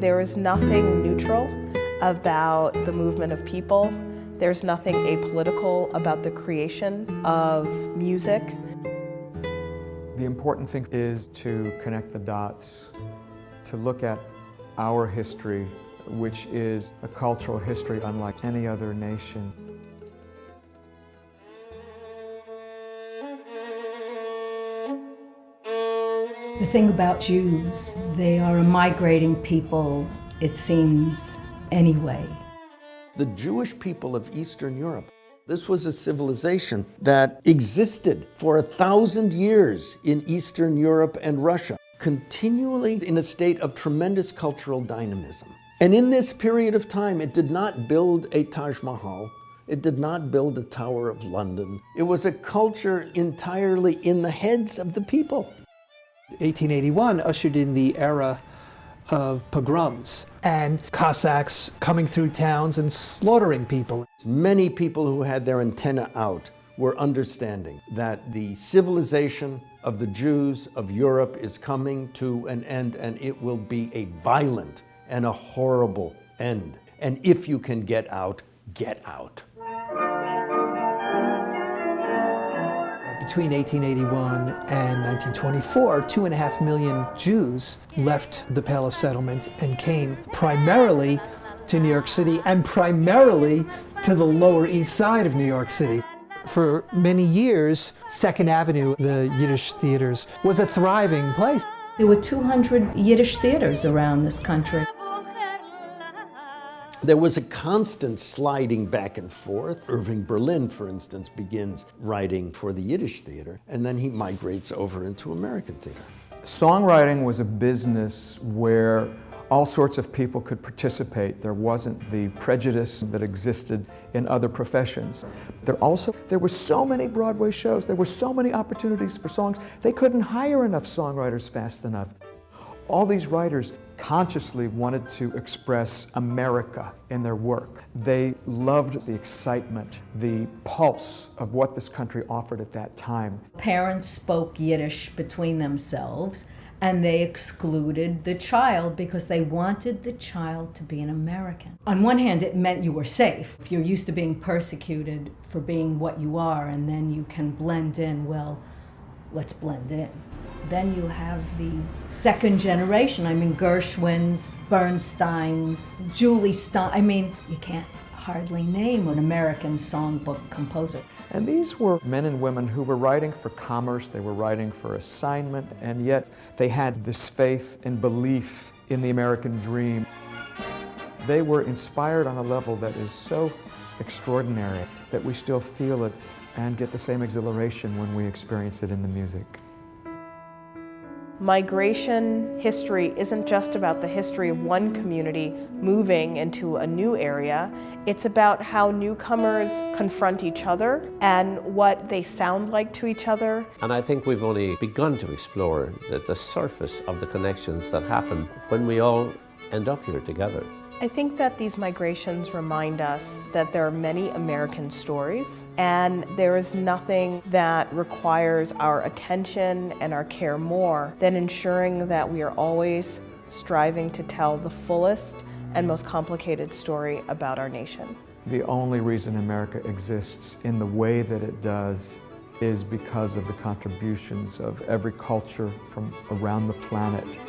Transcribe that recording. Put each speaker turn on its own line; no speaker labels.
There is nothing neutral about the movement of people. There's nothing apolitical about the creation of music.
The important thing is to connect the dots, to look at our history, which is a cultural history unlike any other nation.
The thing about Jews, they are a migrating people, it seems, anyway.
The Jewish people of Eastern Europe, this was a civilization that existed for 1,000 years in Eastern Europe and Russia, continually in a state of tremendous cultural dynamism. And in this period of time, it did not build a Taj Mahal. It did not build the Tower of London. It was a culture entirely in the heads of the people.
1881 ushered in the era of pogroms and Cossacks coming through towns and slaughtering people.
Many people who had their antenna out were understanding that the civilization of the Jews of Europe is coming to an end, and it will be a violent and a horrible end. And if you can get out, get out.
Between 1881 and 1924, 2.5 million Jews left the Pale of Settlement and came primarily to New York City and primarily to the Lower East Side of New York City. For many years, Second Avenue, the Yiddish theaters, was a thriving place.
There were 200 Yiddish theaters around this country.
There was a constant sliding back and forth. Irving Berlin, for instance, begins writing for the Yiddish theater, and then he migrates over into American theater.
Songwriting was a business where all sorts of people could participate. There wasn't the prejudice that existed in other professions. There were so many Broadway shows, there were so many opportunities for songs, they couldn't hire enough songwriters fast enough. All these writers consciously wanted to express America in their work. They loved the excitement, the pulse of what this country offered at that time.
Parents spoke Yiddish between themselves, and they excluded the child because they wanted the child to be an American. On one hand, it meant you were safe. If you're used to being persecuted for being what you are, and then you can blend in, well, let's blend in. Then you have these second generation, Gershwins, Bernsteins, Julie Stein. You can't hardly name an American songbook composer.
And these were men and women who were writing for commerce, they were writing for assignment, and yet they had this faith and belief in the American dream. They were inspired on a level that is so extraordinary that we still feel it and get the same exhilaration when we experience it in the music.
Migration history isn't just about the history of one community moving into a new area. It's about how newcomers confront each other and what they sound like to each other.
And I think we've only begun to explore the surface of the connections that happen when we all end up here together.
I think that these migrations remind us that there are many American stories, and there is nothing that requires our attention and our care more than ensuring that we are always striving to tell the fullest and most complicated story about our nation.
The only reason America exists in the way that it does is because of the contributions of every culture from around the planet.